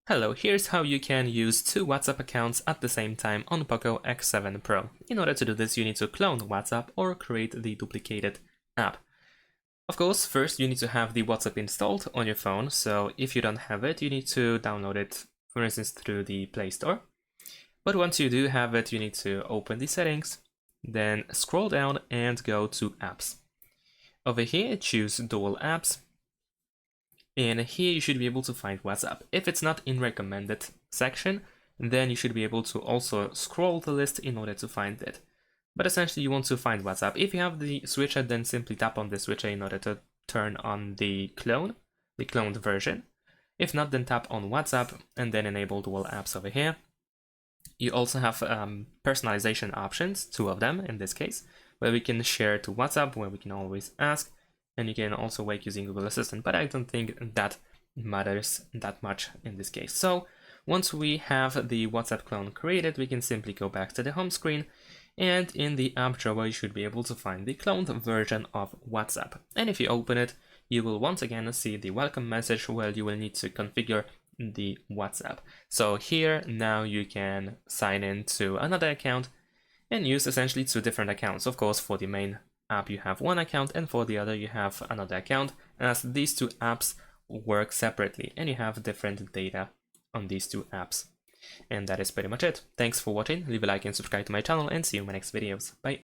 Hello, here's how you can use two WhatsApp accounts at the same time on POCO X7 Pro. In order to do this, you need to clone WhatsApp or create the duplicated app. Of course, first you need to have the WhatsApp installed on your phone, so if you don't have it, you need to download it, for instance, through the Play Store. But once you do have it, you need to open the settings, then scroll down and go to Apps. Over here, choose Dual Apps. And here you should be able to find WhatsApp. If it's not in recommended section, then you should be able to also scroll the list in order to find it. But essentially you want to find WhatsApp. If you have the switcher, then simply tap on the switcher in order to turn on the cloned version. If not, then tap on WhatsApp and then enable dual apps over here. You also have personalization options, two of them in this case, where we can share to WhatsApp, where we can always ask, and you can also wake using Google Assistant, but I don't think that matters that much in this case. So once we have the WhatsApp clone created, we can simply go back to the home screen, and in the app drawer you should be able to find the cloned version of WhatsApp. And if you open it, you will once again see the welcome message where you will need to configure the WhatsApp. So here now you can sign in to another account and use essentially two different accounts. Of course, for the main app you have one account, and for the other you have another account, as these two apps work separately and you have different data on these two apps. And that is pretty much it. Thanks for watching, leave a like and subscribe to my channel, and see you in my next videos. Bye!